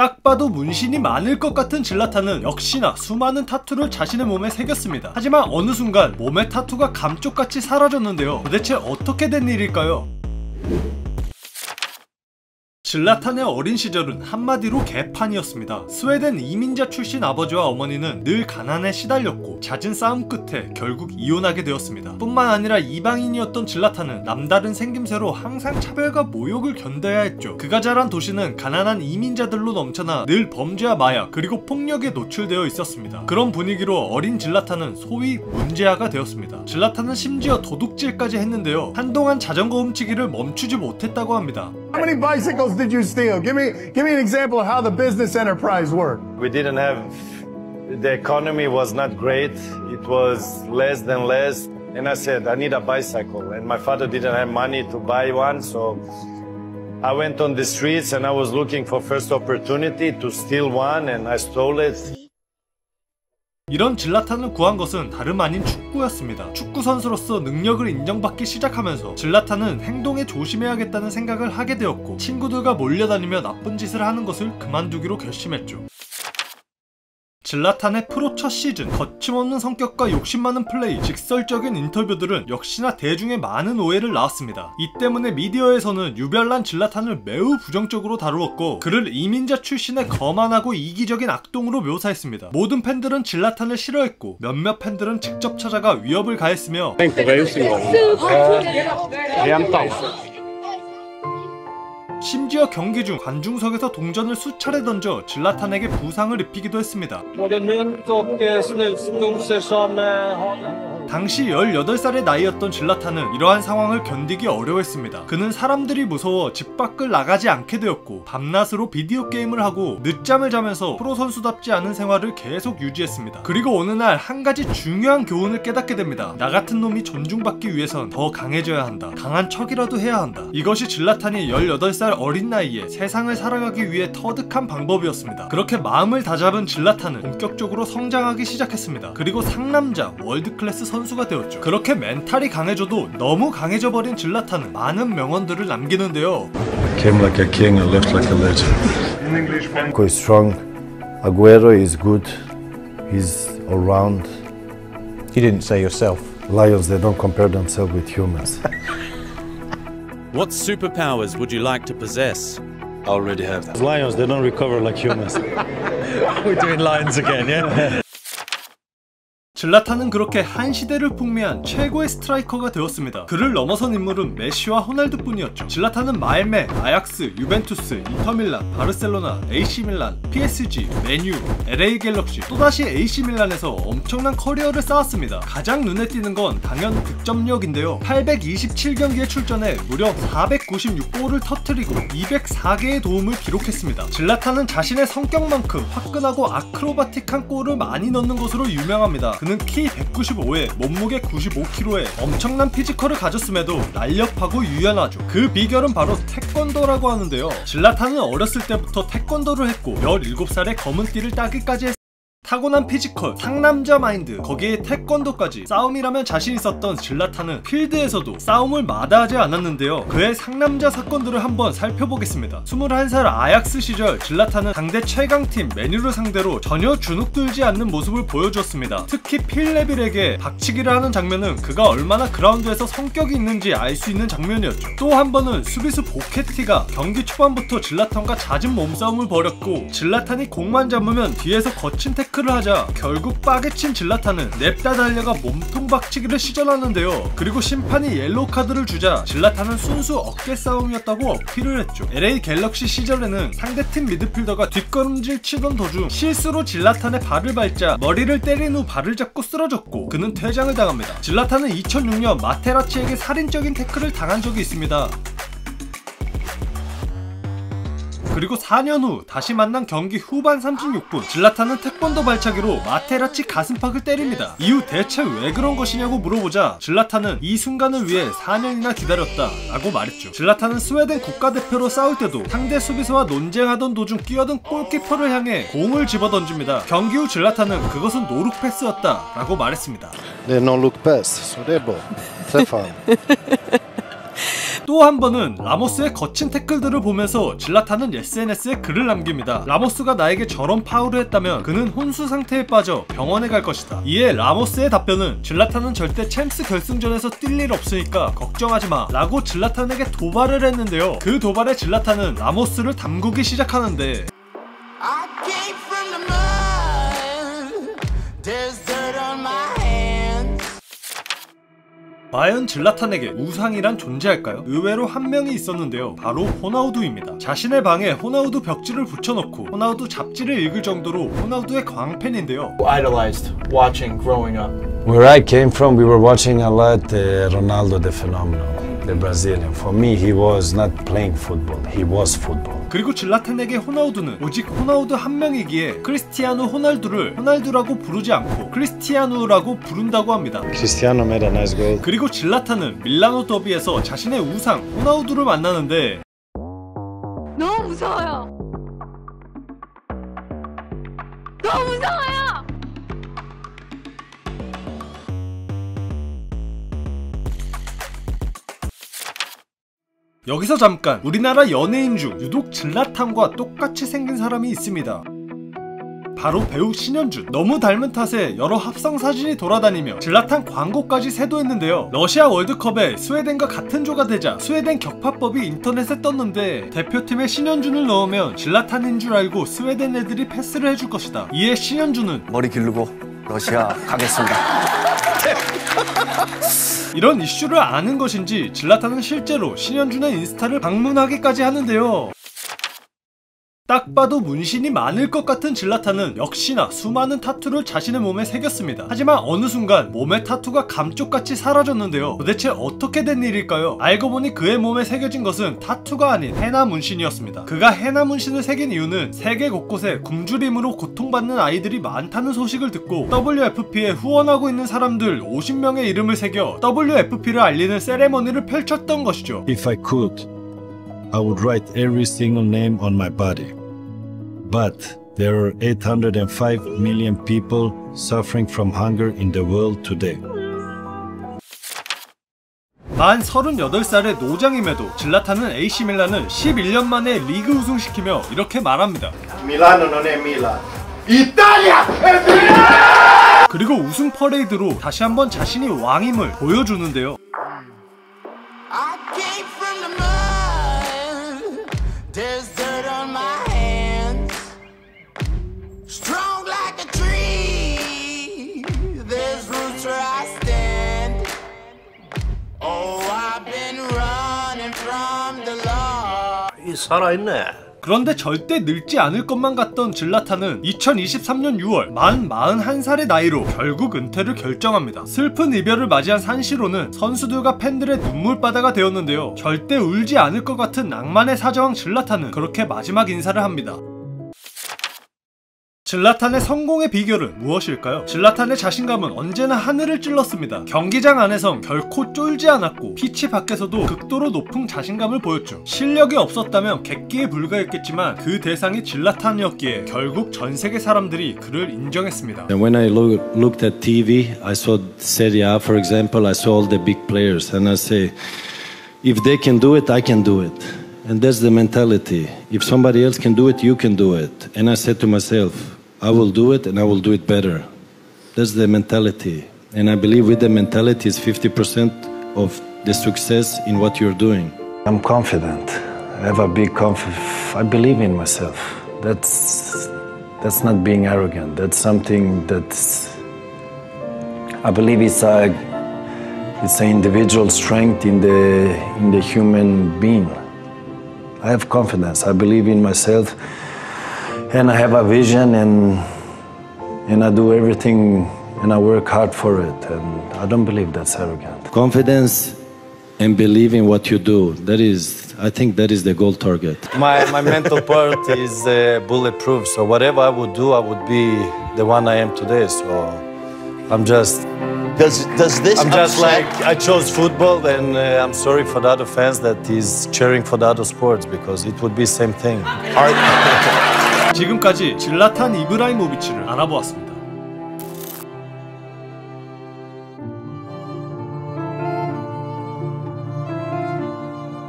딱 봐도 문신이 많을 것 같은 질라탄은 역시나 수많은 타투를 자신의 몸에 새겼습니다. 하지만 어느 순간 몸의 타투가 감쪽같이 사라졌는데요. 도대체 어떻게 된 일일까요? 질라탄의 어린 시절은 한마디로 개판이었습니다. 스웨덴 이민자 출신 아버지와 어머니는 늘 가난에 시달렸고 잦은 싸움 끝에 결국 이혼하게 되었습니다. 뿐만 아니라 이방인이었던 질라탄은 남다른 생김새로 항상 차별과 모욕을 견뎌야 했죠. 그가 자란 도시는 가난한 이민자들로 넘쳐나 늘 범죄와 마약 그리고 폭력에 노출되어 있었습니다. 그런 분위기로 어린 질라탄은 소위 문제아가 되었습니다. 질라탄은 심지어 도둑질까지 했는데요. 한동안 자전거 훔치기를 멈추지 못했다고 합니다. How many bicycles did you steal? Give me an example of how the business enterprise worked. We didn't have, the economy was not great. It was less than less. And I said, I need a bicycle. And my father didn't have money to buy one. So I went on the streets and I was looking for first opportunity to steal one and I stole it. 이런 질라탄을 구한 것은 다름 아닌 축구였습니다. 축구 선수로서 능력을 인정받기 시작하면서 질라탄은 행동에 조심해야겠다는 생각을 하게 되었고 친구들과 몰려다니며 나쁜 짓을 하는 것을 그만두기로 결심했죠. 질라탄의 프로 첫 시즌, 거침없는 성격과 욕심 많은 플레이, 직설적인 인터뷰들은 역시나 대중의 많은 오해를 낳았습니다. 이 때문에 미디어에서는 유별난 질라탄을 매우 부정적으로 다루었고 그를 이민자 출신의 거만하고 이기적인 악동으로 묘사했습니다. 모든 팬들은 질라탄을 싫어했고 몇몇 팬들은 직접 찾아가 위협을 가했으며 심지어 경기 중 관중석에서 동전을 수차례 던져 질라탄에게 부상을 입히기도 했습니다. 당시 18살의 나이였던 질라탄은 이러한 상황을 견디기 어려워했습니다. 그는 사람들이 무서워 집 밖을 나가지 않게 되었고 밤낮으로 비디오 게임을 하고 늦잠을 자면서 프로 선수답지 않은 생활을 계속 유지했습니다. 그리고 어느 날 한 가지 중요한 교훈을 깨닫게 됩니다. 나 같은 놈이 존중받기 위해선 더 강해져야 한다. 강한 척이라도 해야 한다. 이것이 질라탄이 18살 어린 나이에 세상을 살아가기 위해 터득한 방법이었습니다. 그렇게 마음을 다잡은 질라탄은 본격적으로 성장하기 시작했습니다. 그리고 상남자 월드클래스 선수가 되었죠. 그렇게 멘탈이 강해져도 너무 강해져버린 질라탄은 많은 명언들을 남기는데요. Came like a king and left like a legend. Marco is strong. Aguero is good. He's all round. You didn't say yourself. Lions, they don't compare themselves with humans. What superpowers would you like to possess? I already have that. Lions, they don't recover like humans. We're doing lions again, yeah? 질라탄은 그렇게 한 시대를 풍미한 최고의 스트라이커가 되었습니다. 그를 넘어선 인물은 메시와 호날두뿐이었죠. 질라탄은 말메, 아약스, 유벤투스, 인터밀란, 바르셀로나, AC밀란, PSG, 맨유, LA 갤럭시, 또다시 AC밀란에서 엄청난 커리어를 쌓았습니다. 가장 눈에 띄는 건 당연 득점력인데요. 827경기에 출전해 무려 496골을 터뜨리고 204개의 도움을 기록했습니다. 질라탄은 자신의 성격만큼 화끈하고 아크로바틱한 골을 많이 넣는 것으로 유명합니다. 그는 키 195에 몸무게 95kg에 엄청난 피지컬을 가졌음에도 날렵하고 유연하죠. 그 비결은 바로 태권도라고 하는데요. 질라탄은 어렸을 때부터 태권도를 했고 17살에 검은 띠를 따기까지 했습니다. 타고난 피지컬, 상남자 마인드, 거기에 태권도까지 싸움이라면 자신 있었던 질라탄은 필드에서도 싸움을 마다하지 않았는데요. 그의 상남자 사건들을 한번 살펴보겠습니다. 21살 아약스 시절 질라탄은 상대 최강팀 맨유를 상대로 전혀 주눅들지 않는 모습을 보여주었습니다. 특히 필레빌에게 박치기를 하는 장면은 그가 얼마나 그라운드에서 성격이 있는지 알 수 있는 장면이었죠. 또 한 번은 수비수 보케티가 경기 초반부터 질라탄과 잦은 몸싸움을 벌였고 질라탄이 공만 잡으면 뒤에서 거친 태클을 하자 결국 빠개친 질라탄은 냅다 달려가 몸통 박치기를 시전하는데요. 그리고 심판이 옐로우 카드를 주자 질라탄은 순수 어깨 싸움이었다고 어필을 했죠. LA 갤럭시 시절에는 상대팀 미드필더가 뒷걸음질 치던 도중 실수로 질라탄의 발을 밟자 머리를 때린 후 발을 잡고 쓰러졌고 그는 퇴장을 당합니다. 질라탄은 2006년 마테라치에게 살인적인 태클을 당한 적이 있습니다. 그리고 4년 후 다시 만난 경기 후반 36분 질라탄은 태권도 발차기로 마테라치 가슴팍을 때립니다. 이후 대체 왜 그런 것이냐고 물어보자 질라탄은 이 순간을 위해 4년이나 기다렸다 라고 말했죠. 질라탄은 스웨덴 국가대표로 싸울 때도 상대 수비수와 논쟁하던 도중 끼어든 골키퍼를 향해 공을 집어던집니다. 경기 후 질라탄은 그것은 노룩 패스였다 라고 말했습니다. They no look pass, so they ball. 또 한 번은 라모스의 거친 태클들을 보면서 질라탄은 SNS에 글을 남깁니다. 라모스가 나에게 저런 파울을 했다면 그는 혼수 상태에 빠져 병원에 갈 것이다. 이에 라모스의 답변은 질라탄은 절대 챔스 결승전에서 뛸 일 없으니까 걱정하지마 라고 질라탄에게 도발을 했는데요. 그 도발에 질라탄은 라모스를 담그기 시작하는데 과연 질라탄에게 우상이란 존재할까요? 의외로 한 명이 있었는데요. 바로 호나우두입니다. 자신의 방에 호나우두 벽지를 붙여놓고 호나우두 잡지를 읽을 정도로 호나우두의 광팬인데요. Idolized watching growing up. Where I came from, we were watching a lot Ronaldo the Phenomenal, the Brazilian. For me, he was not playing football, he was football. 그리고 질라탄에게 호나우두는 오직 호나우두 한 명이기에 크리스티아누 호날두를 호날두라고 부르지 않고 크리스티아누라고 부른다고 합니다. Cristiano made a nice goal. 그리고 질라탄은 밀라노 더비에서 자신의 우상 호나우두를 만나는데 너무 무서워요. 너무 무서워요. 여기서 잠깐 우리나라 연예인 중 유독 질라탄과 똑같이 생긴 사람이 있습니다. 바로 배우 신현준. 너무 닮은 탓에 여러 합성 사진이 돌아다니며 질라탄 광고까지 세도했는데요. 러시아 월드컵에 스웨덴과 같은 조가 되자 스웨덴 격파법이 인터넷에 떴는데 대표팀에 신현준을 넣으면 질라탄인 줄 알고 스웨덴 애들이 패스를 해줄 것이다. 이에 신현준은 머리 기르고 러시아 가겠습니다. 이런 이슈를 아는 것인지 질라탄은 실제로 신현준의 인스타를 방문하기까지 하는데요. 딱 봐도 문신이 많을 것 같은 질라탄은 역시나 수많은 타투를 자신의 몸에 새겼습니다. 하지만 어느 순간 몸의 타투가 감쪽같이 사라졌는데요. 도대체 어떻게 된 일일까요? 알고 보니 그의 몸에 새겨진 것은 타투가 아닌 헤나 문신이었습니다. 그가 헤나 문신을 새긴 이유는 세계 곳곳에 굶주림으로 고통받는 아이들이 많다는 소식을 듣고 WFP에 후원하고 있는 사람들 50명의 이름을 새겨 WFP를 알리는 세레머니를 펼쳤던 것이죠. If I could, I would write every single name on my body. But there are 805 million people suffering from hunger in the world today. 만 38살의 노장임에도 질라탄은 AC 밀란을 11년 만에 리그 우승시키며 이렇게 말합니다. Milano non è Milan. Italia è Milan! 그리고 우승 퍼레이드로 다시 한번 자신이 왕임을 보여주는데요. 살아있네. 그런데 절대 늙지 않을 것만 같던 질라탄은 2023년 6월 만 41살의 나이로 결국 은퇴를 결정합니다. 슬픈 이별을 맞이한 산시로는 선수들과 팬들의 눈물바다가 되었는데요. 절대 울지 않을 것 같은 낭만의 사자왕 질라탄은 그렇게 마지막 인사를 합니다. 질라탄의 성공의 비결은 무엇일까요? 질라탄의 자신감은 언제나 하늘을 찔렀습니다. 경기장 안에선 결코 쫄지 않았고 피치 밖에서도 극도로 높은 자신감을 보였죠. 실력이 없었다면 객기에 불과했겠지만 그 대상이 질라탄이었기에 결국 전 세계 사람들이 그를 인정했습니다. And when I looked at TV, I saw Serie A, for example. I saw all the big players, and I say, if they can do it, I can do it. And that's the mentality. If somebody else can do it, you can do it. And I said to myself, I will do it and I will do it better. That's the mentality. And I believe with the mentality is 50% of the success in what you're doing. I'm confident. I have a big confidence. I believe in myself. That's not being arrogant. That's something that's, I believe it's an individual strength in the human being. I have confidence. I believe in myself. And I have a vision, and I do everything, and I work hard for it, and I don't believe that's arrogant. Confidence and believe in what you do. I think that is the goal target. My mental part is bulletproof. So whatever I would do, I would be the one I am today. So I'm just. Does this I'm just upset? like I chose football, and I'm sorry for the other fans that is cheering for the other sports because it would be same thing. 지금까지 질라탄 이브라이모비치를 알아보았습니다.